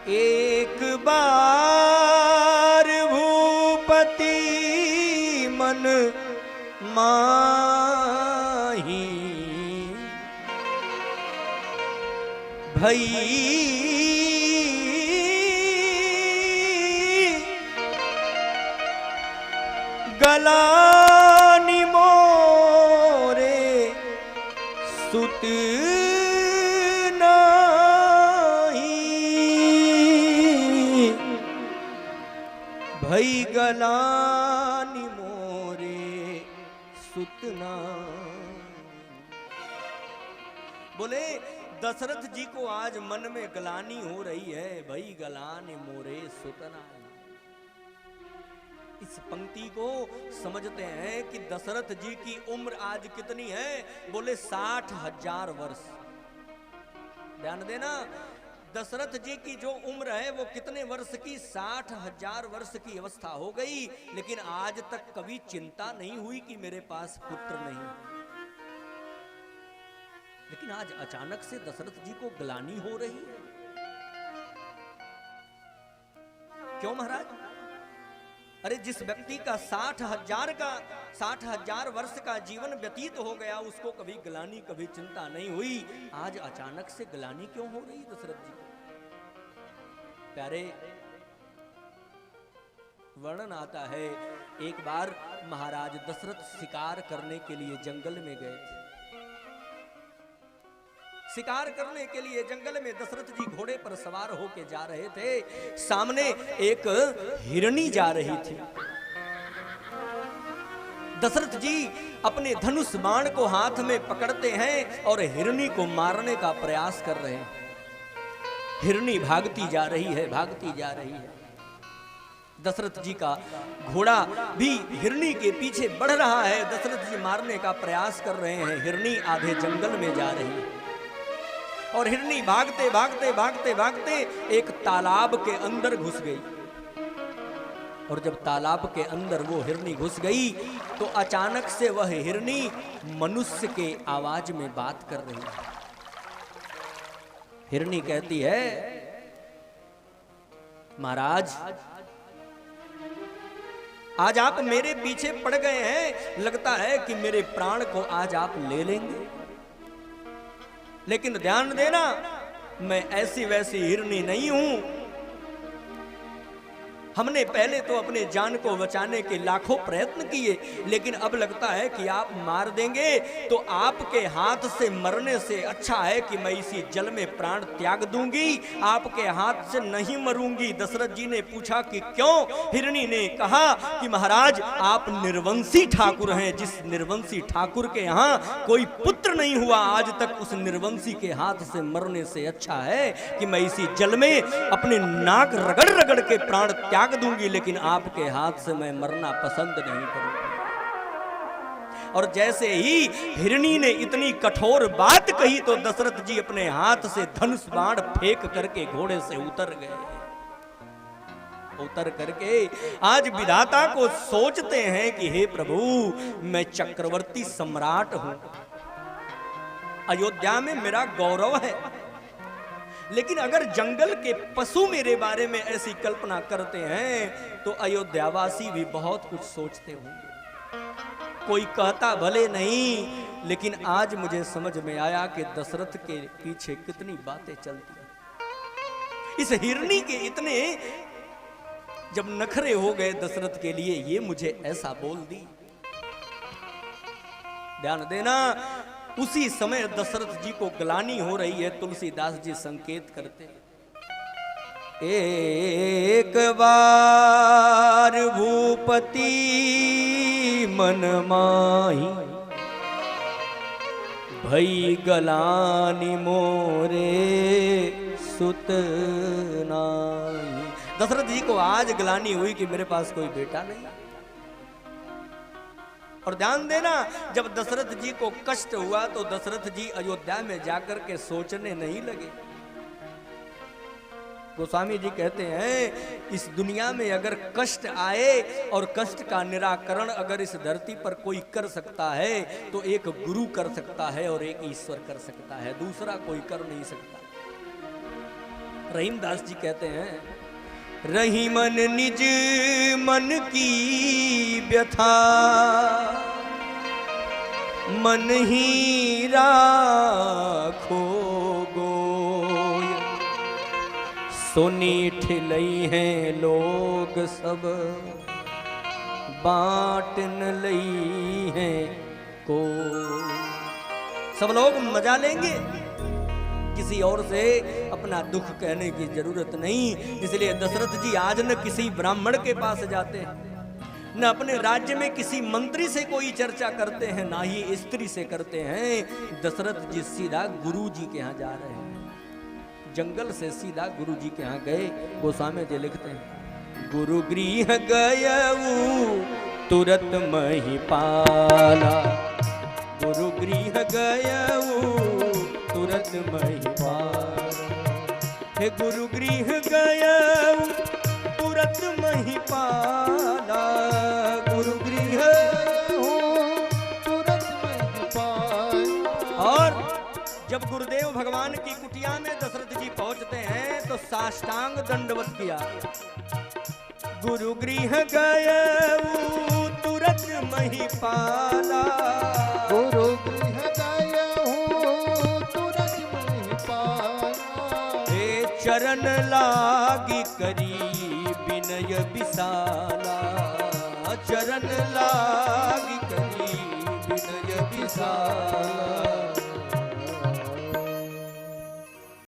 एक बार भूपति मन माही भई गलानी मोरे सुत भई गलानी मोरे सुतना। बोले दशरथ जी को आज मन में गलानी हो रही है, भई गलानी मोरे सुतना। इस पंक्ति को समझते हैं कि दशरथ जी की उम्र आज कितनी है? बोले 60,000 वर्ष। ध्यान देना, दशरथ जी की जो उम्र है वो कितने वर्ष की? 60,000 वर्ष की अवस्था हो गई, लेकिन आज तक कभी चिंता नहीं हुई कि मेरे पास पुत्र नहीं। लेकिन आज अचानक से दशरथ जी को ग्लानि हो रही है। क्यों महाराज? अरे जिस व्यक्ति का 60,000 वर्ष का जीवन व्यतीत हो गया, उसको कभी ग्लानि कभी चिंता नहीं हुई, आज अचानक से ग्लानि क्यों हो रही दशरथ जी? प्यारे, वर्णन आता है, एक बार महाराज दशरथ शिकार करने के लिए जंगल में गए थे। शिकार करने के लिए जंगल में दशरथ जी घोड़े पर सवार होके जा रहे थे। सामने एक हिरनी जा रही थी। दशरथ जी अपने धनुष बाण को हाथ में पकड़ते हैं और हिरनी को मारने का प्रयास कर रहे हैं। हिरनी भागती जा रही है, भागती जा रही है। दशरथ जी का घोड़ा भी हिरनी के पीछे बढ़ रहा है। दशरथ जी मारने का प्रयास कर रहे हैं। हिरनी आधे जंगल में जा रही है और हिरनी भागते भागते भागते भागते एक तालाब के अंदर घुस गई। और जब तालाब के अंदर वो हिरनी घुस गई तो अचानक से वह हिरनी मनुष्य के आवाज में बात कर रही है। हिरनी कहती है, महाराज आज आप मेरे पीछे पड़ गए हैं, लगता है कि मेरे प्राण को आज आप ले लेंगे। लेकिन ध्यान देना, मैं ऐसी वैसी हिरनी नहीं हूं। हमने पहले तो अपने जान को बचाने के लाखों प्रयत्न किए, लेकिन अब लगता है कि आप मार देंगे, तो आपके हाथ से मरने से अच्छा है कि मैं इसी जल में प्राण त्याग दूंगी, आपके हाथ से नहीं मरूंगी। दशरथ जी ने पूछा कि क्यों? हिरनी ने कहा कि महाराज आप निर्वंशी ठाकुर हैं, जिस निर्वंशी ठाकुर के यहाँ कोई पुत्र नहीं हुआ आज तक, उस निर्वंशी के हाथ से मरने से अच्छा है कि मैं इसी जल में अपने नाक रगड़ रगड़ के प्राण त्याग दूंगी, लेकिन आपके हाथ से मैं मरना पसंद नहीं करूंगा। और जैसे ही हिरनी ने इतनी कठोर बात कही तो दशरथ जी अपने हाथ से धनुष बाण फेंक करके घोड़े से उतर गए। उतर करके आज विधाता को सोचते हैं कि हे प्रभु, मैं चक्रवर्ती सम्राट हूं, अयोध्या में मेरा गौरव है, लेकिन अगर जंगल के पशु मेरे बारे में ऐसी कल्पना करते हैं तो अयोध्यावासी भी बहुत कुछ सोचते होंगे। कोई कहता भले नहीं, लेकिन आज मुझे समझ में आया कि दशरथ के पीछे कितनी बातें चलती हैं। इस हिरनी के इतने जब नखरे हो गए दशरथ के लिए, ये मुझे ऐसा बोल दी। ध्यान देना, उसी समय दशरथ जी को ग्लानि हो रही है। तुलसीदास जी संकेत करते, एक बार भूपति मन माही भई गलानि मोरे सुत नाई। दशरथ जी को आज ग्लानि हुई कि मेरे पास कोई बेटा नहीं। और ध्यान देना, जब दशरथ जी को कष्ट हुआ तो दशरथ जी अयोध्या में जाकर के सोचने नहीं लगे। गोस्वामी जी कहते हैं, इस दुनिया में अगर कष्ट आए और कष्ट का निराकरण अगर इस धरती पर कोई कर सकता है तो एक गुरु कर सकता है और एक ईश्वर कर सकता है, दूसरा कोई कर नहीं सकता। रहीमदास जी कहते हैं, रही मन निज मन की व्यथा, मन ही राखो गोय, सुनी ठिलई हैं लोग सब, बांट न लई हैं को। सब लोग मजा लेंगे, किसी और से अपना दुख कहने की जरूरत नहीं। इसलिए दशरथ जी आज न किसी ब्राह्मण के पास जाते हैं, न अपने राज्य में किसी मंत्री से कोई चर्चा करते हैं, ना ही स्त्री से करते हैं। दशरथ जी सीधा गुरु जी के यहाँ जा रहे हैं, जंगल से सीधा गुरु जी के यहाँ गए। गोस्वामी जी लिखते हैं, गुरु गृह गयऊ तुरत महिपाला, गुरु गृह गयऊ तुरत महिपाला, हे गुरु गृह गयऊ तुरत महिपाला, गुरु गृह तुरत महिपाला। और जब गुरुदेव भगवान की कुटिया में दशरथ जी पहुंचते हैं तो साष्टांग दंडवत किया। गुरु गृह गयऊ तुरत महिपाला, गुरु गृह गयऊ तुरत महिपाला, हे चरण लागी करी विनय विशाला, चरण लागी करी विनय विशाला।